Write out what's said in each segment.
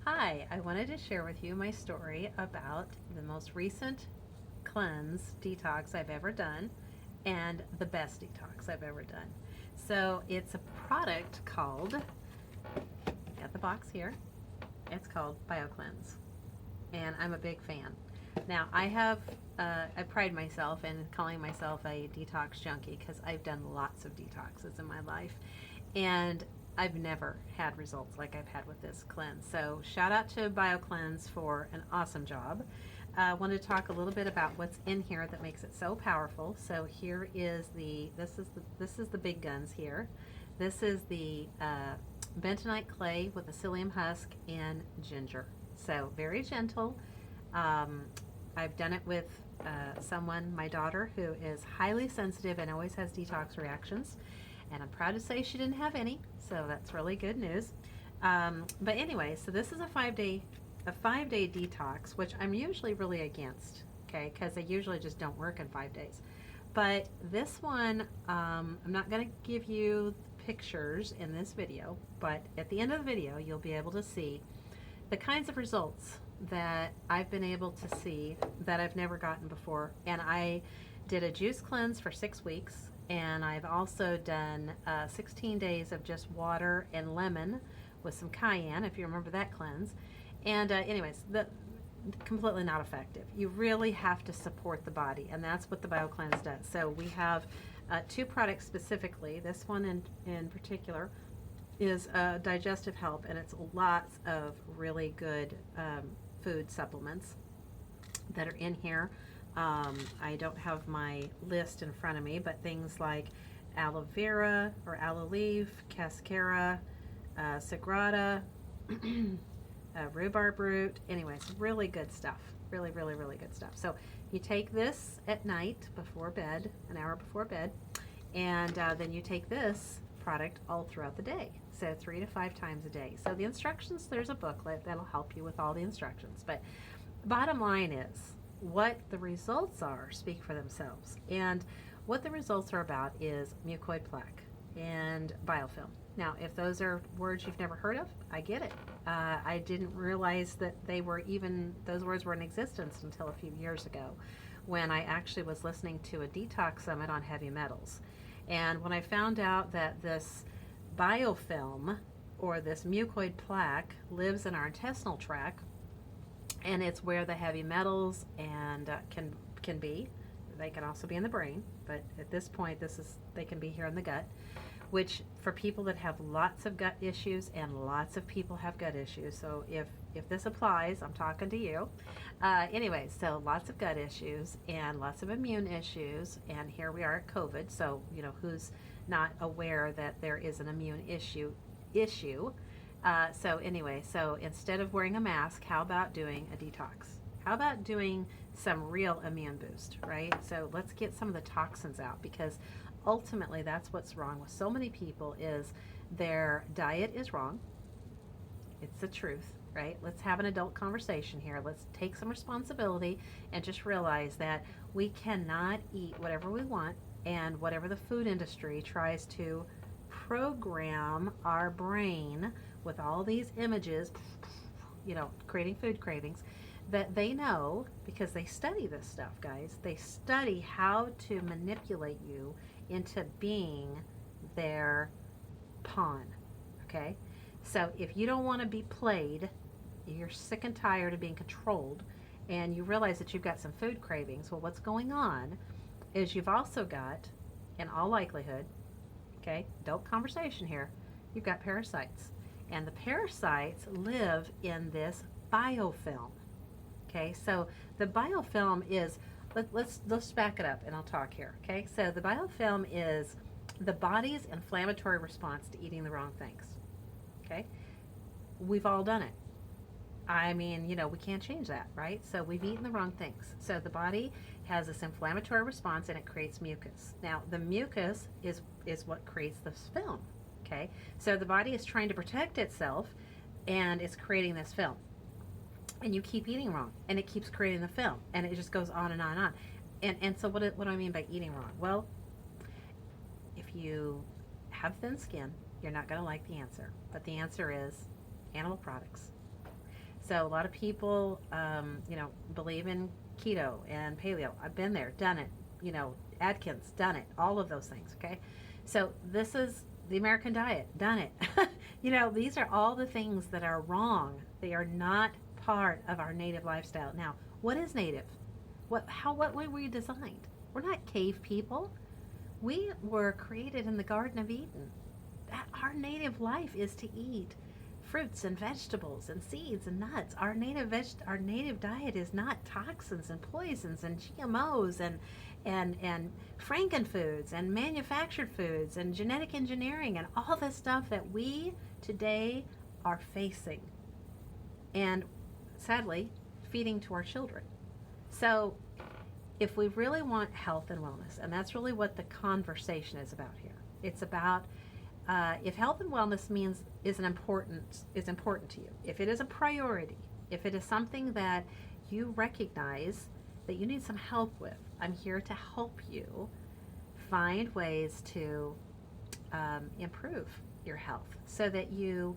Hi, I wanted to share with you my story about the most recent cleanse detox I've ever done and the best detox I've ever done. So it's a product called, got the box here, it's called BioCleanse, and I'm a big fan. Now I pride myself in calling myself a detox junkie because I've done lots of detoxes in my life, and I've never had results like I've had with this cleanse. So shout out to BioCleanse for an awesome job. I want to talk a little bit about what's in here that makes it so powerful. So here is this is the big guns here. This is the bentonite clay with a psyllium husk and ginger. So very gentle. Um, I've done it with someone, my daughter, who is highly sensitive and always has detox reactions. And I'm proud to say she didn't have any, so that's really good news. But anyway, so this is a 5 day detox, which I'm usually really against, okay, because they usually just don't work in 5 days. But this one, I'm not going to give you pictures in this video, but at the end of the video, you'll be able to see the kinds of results that I've been able to see that I've never gotten before. And I did a juice cleanse for 6 weeks, and I've also done 16 days of just water and lemon with some cayenne, if you remember that cleanse. And anyways, the completely not effective. You really have to support the body, and that's what the BioCleanse does. So we have two products specifically. This one in particular is digestive help, and it's lots of really good food supplements that are in here. I don't have my list in front of me, but things like aloe vera or aloe leaf, cascara, sagrada, rhubarb root. Anyways, really good stuff. Really, really, really good stuff. So you take this at night before bed, an hour before bed, and then you take this product all throughout the day. So 3 to 5 times a day. So the instructions, there's a booklet that'll help you with all the instructions. But bottom line is, what the results are speak for themselves. And what the results are about is mucoid plaque and biofilm. Now, if those are words you've never heard of, I get it. I didn't realize that those words were in existence until a few years ago when I actually was listening to a detox summit on heavy metals. And when I found out that this biofilm or this mucoid plaque lives in our intestinal tract, and it's where the heavy metals and can be. They can also be in the brain, but at this point, they can be here in the gut. Which for people that have lots of gut issues, and lots of people have gut issues, so if this applies, I'm talking to you. Anyway, so lots of gut issues and lots of immune issues, and here we are at COVID. So who's not aware that there is an immune issue? So anyway, so instead of wearing a mask, how about doing a detox? How about doing some real immune boost, right? So let's get some of the toxins out, because ultimately that's what's wrong with so many people is their diet is wrong. It's the truth, right? Let's have an adult conversation here. Let's take some responsibility and just realize that we cannot eat whatever we want, and whatever the food industry tries to program our brain with all these images, creating food cravings, that they know, because they study this stuff, guys. They study how to manipulate you into being their pawn, okay? So if you don't want to be played, you're sick and tired of being controlled, and you realize that you've got some food cravings, well, what's going on is you've also got, in all likelihood, okay, adult conversation here, you've got parasites. And the parasites live in this biofilm. Okay, so the biofilm is, let's back it up and I'll talk here. Okay, so the biofilm is the body's inflammatory response to eating the wrong things. Okay, we've all done it. I mean, we can't change that, right? So we've eaten the wrong things. So the body has this inflammatory response, and it creates mucus. Now, the mucus is what creates this film, okay? So the body is trying to protect itself, and it's creating this film. And you keep eating wrong, and it keeps creating the film, and it just goes on and on and on. And so what do I mean by eating wrong? Well, if you have thin skin, you're not going to like the answer. But the answer is animal products. So a lot of people, believe in keto and paleo. I've been there, done it. Atkins, done it. All of those things. Okay. So this is the American diet, done it. These are all the things that are wrong. They are not part of our native lifestyle. Now, what is native? What way were we designed? We're not cave people. We were created in the Garden of Eden. Our native life is to eat fruits and vegetables and seeds and nuts. Our native diet is not toxins and poisons and GMOs and frankenfoods and manufactured foods and genetic engineering and all this stuff that we today are facing and sadly feeding to our children. So if we really want health and wellness, and that's really what the conversation is about here, it's about if health and wellness is important to you, if it is a priority, if it is something that you recognize that you need some help with, I'm here to help you find ways to improve your health so that you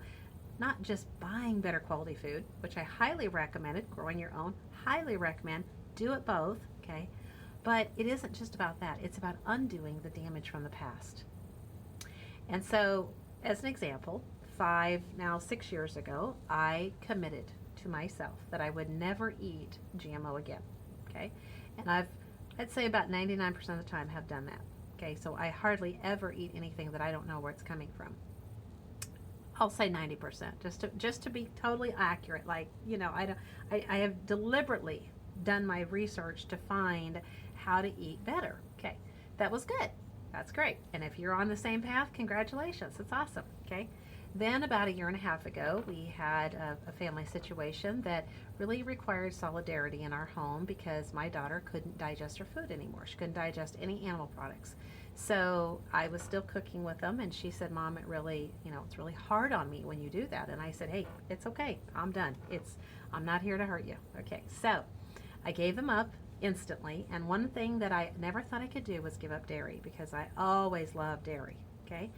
not just buying better quality food, which I highly recommend it, growing your own, highly recommend, do it both, okay? But it isn't just about that. It's about undoing the damage from the past. And so, as an example, 6 years ago, I committed to myself that I would never eat GMO again, okay? And I'd say about 99% of the time have done that, okay? So I hardly ever eat anything that I don't know where it's coming from. I'll say 90%, just to be totally accurate. Like, I have deliberately done my research to find how to eat better. Okay, that was good. That's great. And if you're on the same path, congratulations. It's awesome. Okay. Then about a year and a half ago, we had a family situation that really required solidarity in our home because my daughter couldn't digest her food anymore. She couldn't digest any animal products. So I was still cooking with them, and she said, Mom, it's really hard on me when you do that. And I said, hey, it's okay. I'm done. I'm not here to hurt you. Okay. So I gave them up instantly. And one thing that I never thought I could do was give up dairy because I always loved dairy. Okay.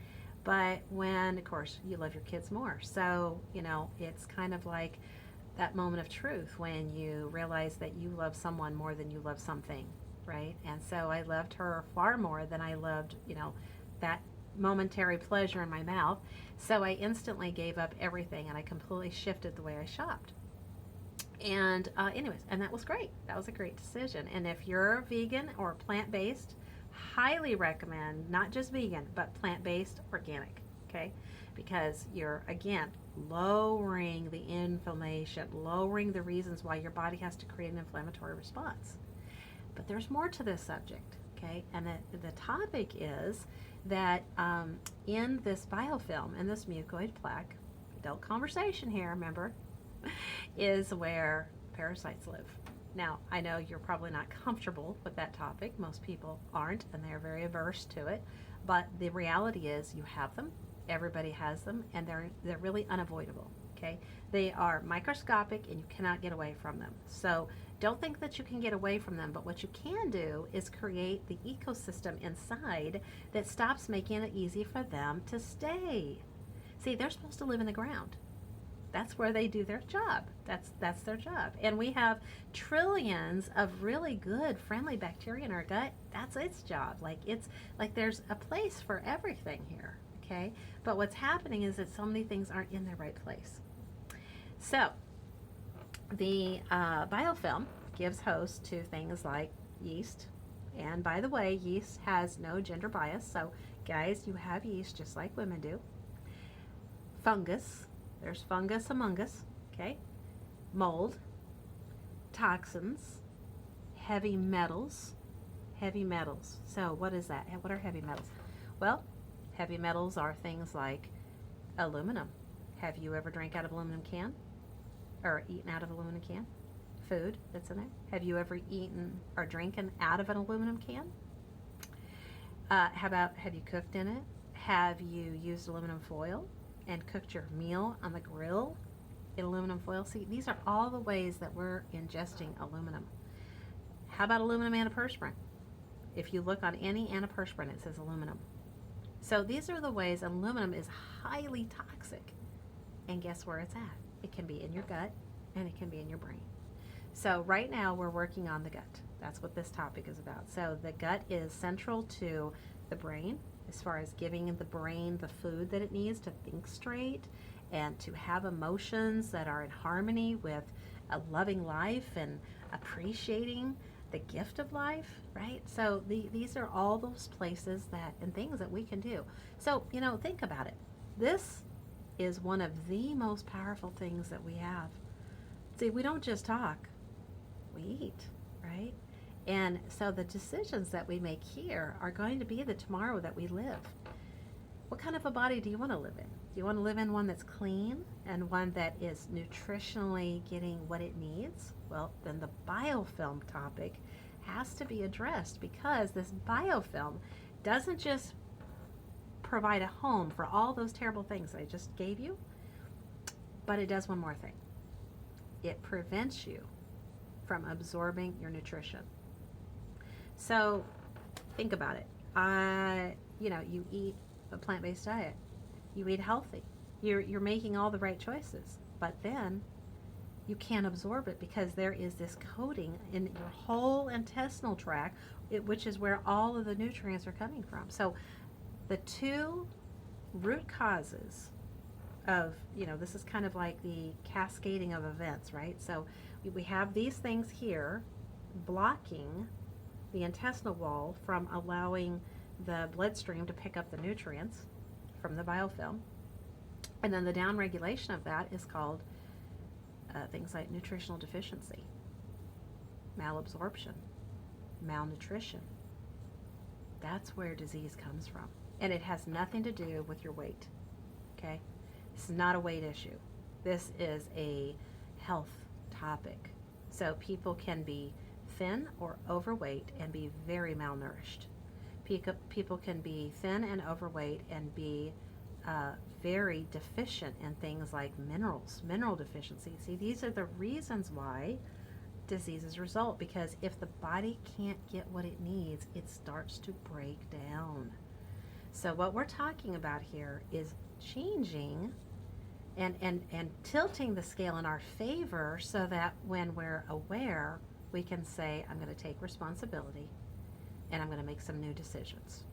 But when, of course, you love your kids more. So, it's kind of like that moment of truth when you realize that you love someone more than you love something, right? And so I loved her far more than I loved, that momentary pleasure in my mouth. So I instantly gave up everything and I completely shifted the way I shopped. And anyways, and that was great. That was a great decision. And if you're vegan or plant-based, highly recommend not just vegan, but plant-based, organic, okay? Because you're, again, lowering the inflammation, lowering the reasons why your body has to create an inflammatory response. But there's more to this subject, okay? And the topic is that in this biofilm, in this mucoid plaque, adult conversation here, remember, is where parasites live. Now, I know you're probably not comfortable with that topic. Most people aren't, and they're very averse to it. But the reality is you have them, everybody has them, and they're really unavoidable, okay? They are microscopic, and you cannot get away from them. So don't think that you can get away from them, but what you can do is create the ecosystem inside that stops making it easy for them to stay. See, they're supposed to live in the ground. That's where they do their job. That's their job. And we have trillions of really good, friendly bacteria in our gut. That's its job. It's like there's a place for everything here, okay? But what's happening is that so many things aren't in their right place. So the biofilm gives host to things like yeast. And by the way, yeast has no gender bias. So guys, you have yeast just like women do. Fungus. There's fungus among us, okay? Mold, toxins, heavy metals. Heavy metals. So what is that? What are heavy metals? Well, heavy metals are things like aluminum. Have you ever drank out of aluminum can? Or eaten out of aluminum can? Food that's in there. Have you ever eaten or drinking out of an aluminum can? How about, have you cooked in it? Have you used aluminum foil and cooked your meal on the grill in aluminum foil? See, these are all the ways that we're ingesting aluminum. How about aluminum antiperspirant? If you look on any antiperspirant, it says aluminum. So these are the ways aluminum is highly toxic. And guess where it's at? It can be in your gut, and it can be in your brain. So right now we're working on the gut. That's what this topic is about. So the gut is central to the brain as far as giving the brain the food that it needs to think straight and to have emotions that are in harmony with a loving life and appreciating the gift of life, right? So these are all those places that and things that we can do. So, think about it. This is one of the most powerful things that we have. See, we don't just talk, we eat, right? And so the decisions that we make here are going to be the tomorrow that we live. What kind of a body do you want to live in? Do you want to live in one that's clean and one that is nutritionally getting what it needs? Well, then the biofilm topic has to be addressed, because this biofilm doesn't just provide a home for all those terrible things I just gave you, but it does one more thing. It prevents you from absorbing your nutrition. So think about it. You eat a plant-based diet. You eat healthy. You're making all the right choices, but then you can't absorb it because there is this coating in your whole intestinal tract, which is where all of the nutrients are coming from. So the two root causes of, this is kind of like the cascading of events, right? So we have these things here blocking the intestinal wall from allowing the bloodstream to pick up the nutrients from the biofilm. And then the downregulation of that is called things like nutritional deficiency, malabsorption, malnutrition. That's where disease comes from. And it has nothing to do with your weight, okay? It's not a weight issue. This is a health topic. So people can be thin or overweight and be very malnourished. People can be thin and overweight and be very deficient in things like minerals, mineral deficiency. See, these are the reasons why diseases result, because if the body can't get what it needs, it starts to break down. So what we're talking about here is changing and tilting the scale in our favor, so that when we're aware, we can say, I'm going to take responsibility and I'm going to make some new decisions.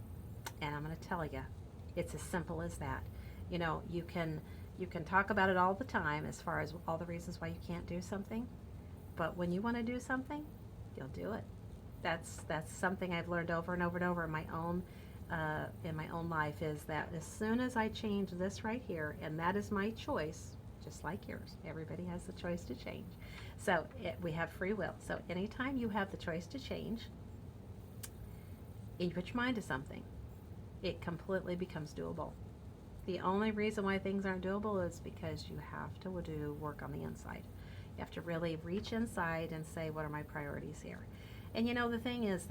And I'm going to tell you, it's as simple as that. You can talk about it all the time as far as all the reasons why you can't do something, but when you want to do something, you'll do it. That's something I've learned over and over and over in my own life, is that as soon as I change this right here, and that is my choice, just like yours, everybody has the choice to change. So we have free will. So anytime you have the choice to change, you put your mind to something, it completely becomes doable. The only reason why things aren't doable is because you have to do work on the inside. You have to really reach inside and say, what are my priorities here? And the thing is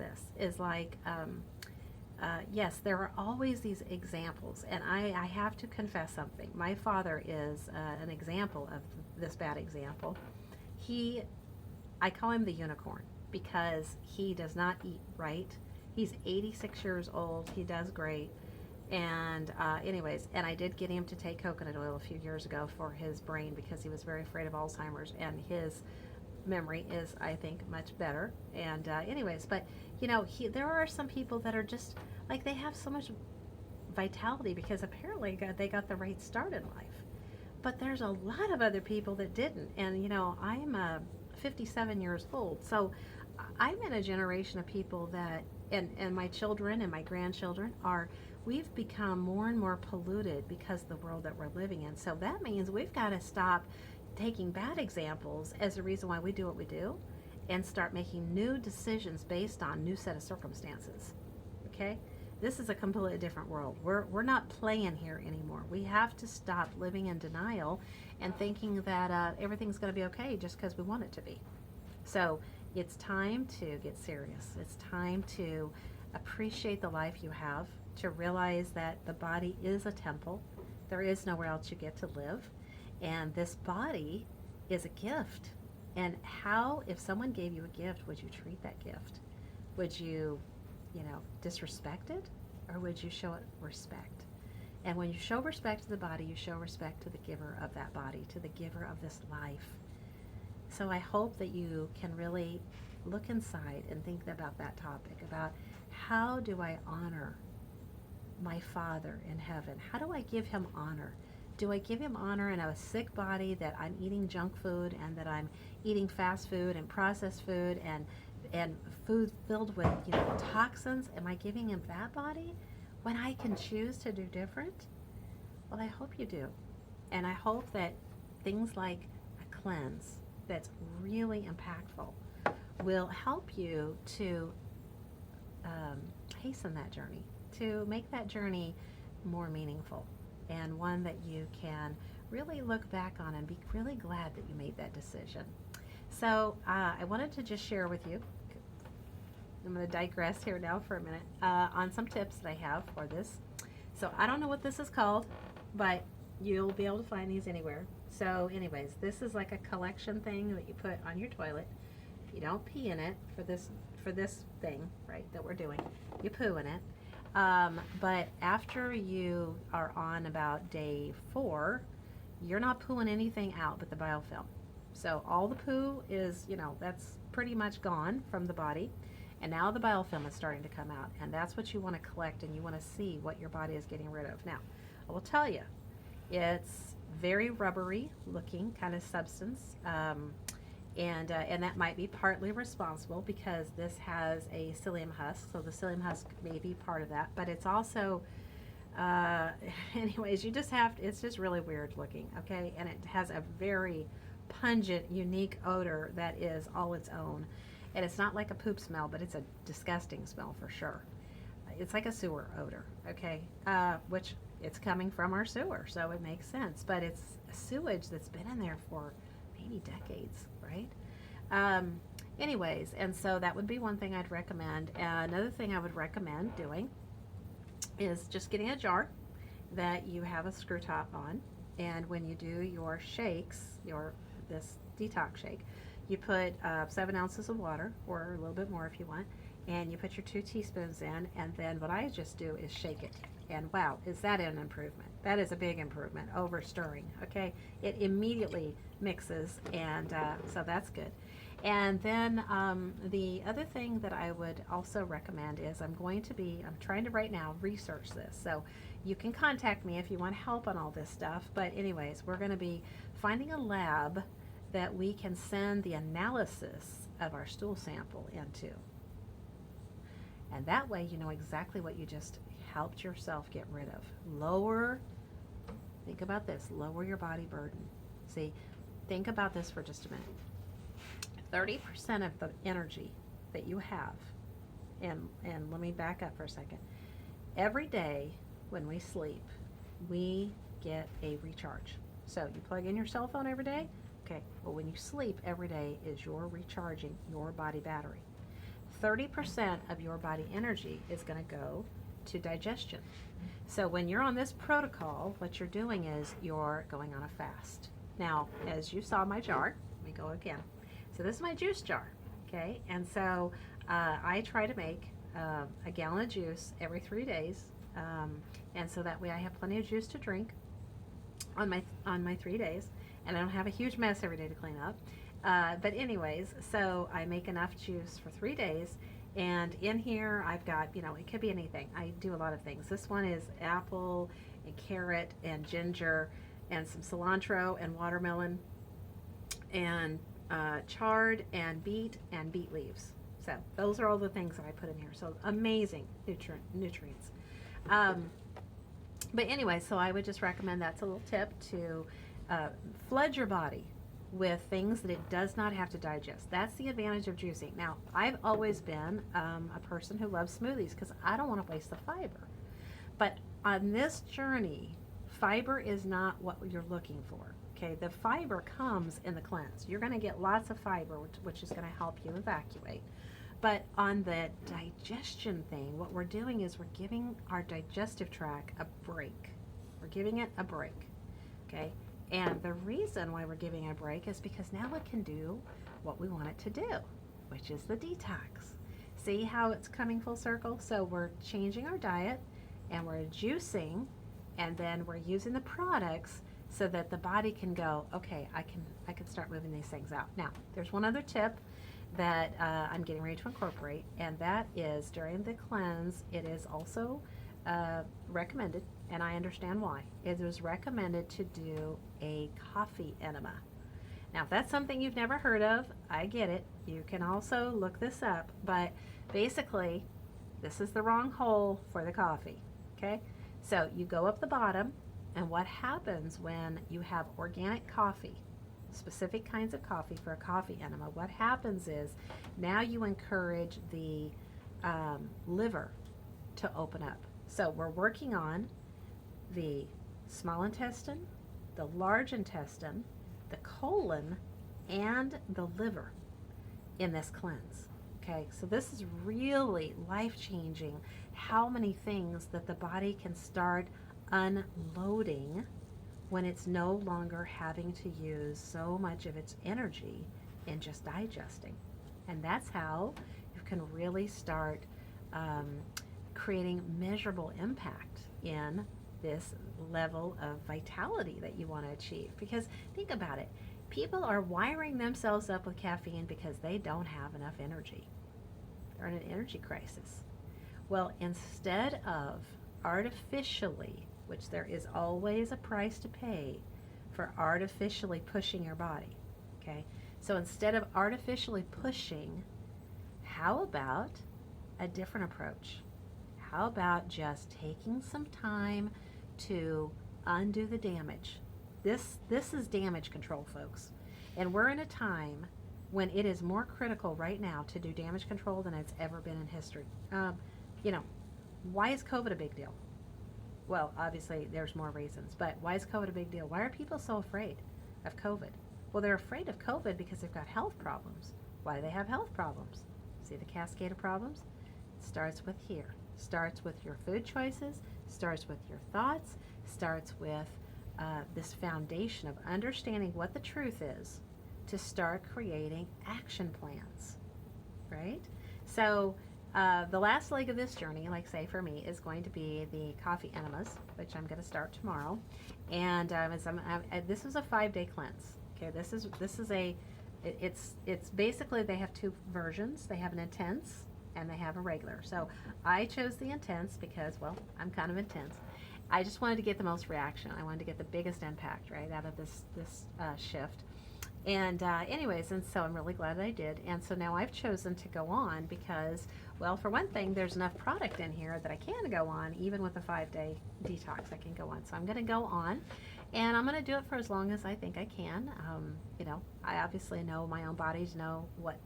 yes, there are always these examples, and I have to confess something. My father is an example of this bad example. I call him the unicorn because he does not eat right. He's 86 years old. He does great. And and I did get him to take coconut oil a few years ago for his brain, because he was very afraid of Alzheimer's, and his memory is, I think, much better. And but there are some people that are just like, they have so much vitality because apparently they got the right start in life. But there's a lot of other people that didn't. And I'm 57 years old, so I'm in a generation of people that, and my children and my grandchildren we've become more and more polluted because of the world that we're living in. So that means we've got to stop taking bad examples as the reason why we do what we do, and start making new decisions based on new set of circumstances. Okay? This is a completely different world. We're not playing here anymore. We have to stop living in denial and thinking that everything's going to be okay just because we want it to be. So it's time to get serious. It's time to appreciate the life you have, to realize that the body is a temple. There is nowhere else you get to live. And this body is a gift. And how, if someone gave you a gift, would you treat that gift? Would you, disrespect it? Or would you show it respect? And when you show respect to the body, you show respect to the giver of that body, to the giver of this life. So I hope that you can really look inside and think about that topic, about how do I honor my Father in heaven? How do I give him honor? Do I give him honor in a sick body that I'm eating junk food and that I'm eating fast food and processed food and food filled with, toxins? Am I giving him that body when I can choose to do different? Well, I hope you do. And I hope that things like a cleanse that's really impactful will help you to hasten that journey, to make that journey more meaningful, and one that you can really look back on and be really glad that you made that decision. So I wanted to just share with you, I'm going to digress here now for a minute, on some tips that I have for this. So I don't know what this is called, but you'll be able to find these anywhere. So anyways, this is like a collection thing that you put on your toilet. You don't pee in it for this thing, right, that we're doing. You poo in it. But after you are on about day 4, you're not pooing anything out but the biofilm. So all the poo is, that's pretty much gone from the body. And now the biofilm is starting to come out. And that's what you want to collect, and you want to see what your body is getting rid of. Now, I will tell you, it's very rubbery looking kind of substance. And that might be partly responsible because this has a psyllium husk, so the psyllium husk may be part of that, but it's also, anyways, it's just really weird looking, okay? And it has a very pungent, unique odor that is all its own. And it's not like a poop smell, but it's a disgusting smell for sure. It's like a sewer odor, okay? Which it's coming from our sewer, so it makes sense. But it's a sewage that's been in there for maybe decades, right? Anyways, and so that would be one thing I'd recommend. Another thing I would recommend doing is just getting a jar that you have a screw top on, and when you do your shakes, this detox shake, you put 7 ounces of water, or a little bit more if you want, and you put your 2 teaspoons in, and then what I just do is shake it. And wow, is that an improvement? That is a big improvement over stirring, okay? It immediately mixes, and so that's good. And then the other thing that I would also recommend is I'm trying to right now research this. So you can contact me if you want help on all this stuff. But anyways, we're going to be finding a lab that we can send the analysis of our stool sample into. And that way you know exactly what you just helped yourself get rid of. Think about this, lower your body burden. See, think about this for just a minute. 30% of the energy that you have, and let me back up for a second. Every day when we sleep, we get a recharge. So you plug in your cell phone every day. Okay, well, when you sleep every day is you're recharging your body battery. 30% of your body energy is going to go to digestion. So when you're on this protocol, what you're doing is you're going on a fast. Now, as you saw my jar, let me go again. So this is my juice jar, okay? And so I try to make a gallon of juice every 3 days, and so that way I have plenty of juice to drink on my 3 days, and I don't have a huge mess every day to clean up. But anyways, so I make enough juice for 3 days, and in here I've got, it could be anything. I do a lot of things. This one is apple and carrot and ginger and some cilantro and watermelon and chard and beet leaves. So those are all the things that I put in here. So amazing nutrients. But anyway, so I would just recommend, that's a little tip, to flood your body with things that it does not have to digest. That's the advantage of juicing. Now, I've always been a person who loves smoothies because I don't want to waste the fiber. But on this journey, fiber is not what you're looking for. Okay, the fiber comes in the cleanse. You're going to get lots of fiber, which is going to help you evacuate. But on the digestion thing, what we're doing is we're giving our digestive tract a break. We're giving it a break, okay? And the reason why we're giving it a break is because now it can do what we want it to do, which is the detox. See how it's coming full circle? So we're changing our diet, and we're juicing, and then we're using the products so that the body can go, okay, I can start moving these things out. Now, there's one other tip that I'm getting ready to incorporate, and that is during the cleanse, it is also recommended, and I understand why. It was recommended to do a coffee enema. Now, if that's something you've never heard of, I get it. You can also look this up, but basically, this is the wrong hole for the coffee, okay? So you go up the bottom, and what happens when you have organic coffee, specific kinds of coffee for a coffee enema, what happens is now you encourage the liver to open up. So we're working on the small intestine, the large intestine, the colon, and the liver in this cleanse. Okay, so this is really life-changing, how many things that the body can start unloading when it's no longer having to use so much of its energy in just digesting. And that's how you can really start creating measurable impact in this level of vitality that you want to achieve. Because think about it, people are wiring themselves up with caffeine because they don't have enough energy. They're in an energy crisis. Well, instead of artificially, which there is always a price to pay for artificially pushing your body, okay? So instead of artificially pushing, how about a different approach? How about just taking some time to undo the damage? This is damage control, folks. And we're in a time when it is more critical right now to do damage control than it's ever been in history. You know, why is COVID a big deal? Well, obviously there's more reasons, but why is COVID a big deal? Why are people so afraid of COVID? Well, they're afraid of COVID because they've got health problems. Why do they have health problems? See the cascade of problems? It starts with here. Starts with your food choices, starts with your thoughts, starts with this foundation of understanding what the truth is to start creating action plans, right? So the last leg of this journey, like say for me, is going to be the coffee enemas, which I'm going to start tomorrow. And this is a 5-day cleanse. Okay, this is it's basically, they have two versions. They have an intense and they have a regular. So I chose the intense because, well, I'm kind of intense. I just wanted to get the most reaction. I wanted to get the biggest impact, right, out of this shift. And anyways, and so I'm really glad that I did. And so now I've chosen to go on because, well, for one thing, there's enough product in here that I can go on, even with a 5-day detox, I can go on. So I'm going to go on, and I'm going to do it for as long as I think I can. You know, I obviously know my own body to know what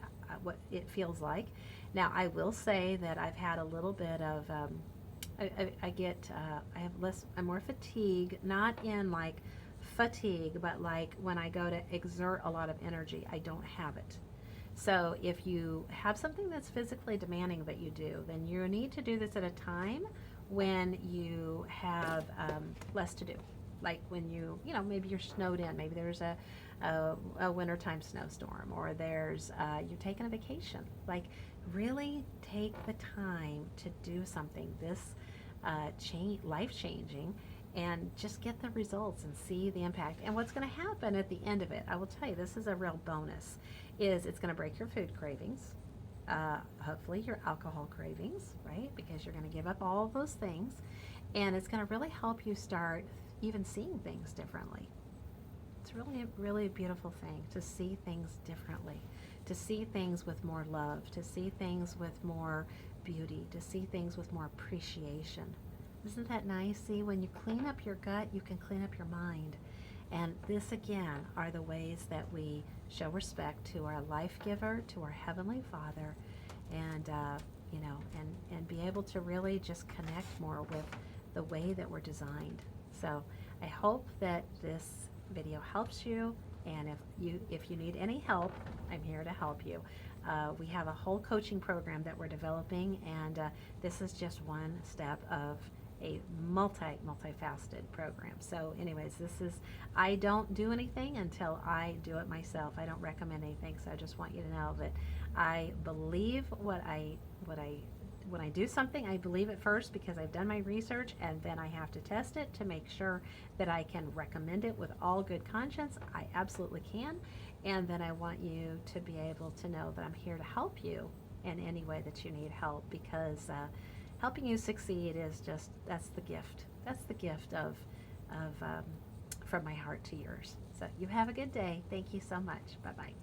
it feels like. Now, I will say that I've had a little bit of, I'm more fatigue, not in like fatigue, but like when I go to exert a lot of energy, I don't have it. So if you have something that's physically demanding that you do, then you need to do this at a time when you have less to do. Like when you know, maybe you're snowed in, maybe there's a wintertime snowstorm, or there's, you're taking a vacation. Like really take the time to do something this life-changing, and just get the results and see the impact. And what's going to happen at the end of it, I will tell you, this is a real bonus, is it's going to break your food cravings, hopefully your alcohol cravings, right? Because you're going to give up all of those things, and it's going to really help you start even seeing things differently. It's really, really a beautiful thing to see things differently, to see things with more love, to see things with more beauty, to see things with more appreciation. Isn't that nice? See, when you clean up your gut, you can clean up your mind. And this, again, are the ways that we show respect to our life giver, to our Heavenly Father, and, you know, and be able to really just connect more with the way that we're designed. So I hope that this video helps you, and if you need any help, I'm here to help you. We have a whole coaching program that we're developing, and this is just one step of a multifaceted program. So anyways, I don't do anything until I do it myself. I don't recommend anything, so I just want you to know that I believe what I when I do something, I believe it first because I've done my research, and then I have to test it to make sure that I can recommend it with all good conscience. I absolutely can. And then I want you to be able to know that I'm here to help you in any way that you need help, because helping you succeed is just, that's the gift. That's the gift of from my heart to yours. So you have a good day. Thank you so much. Bye-bye.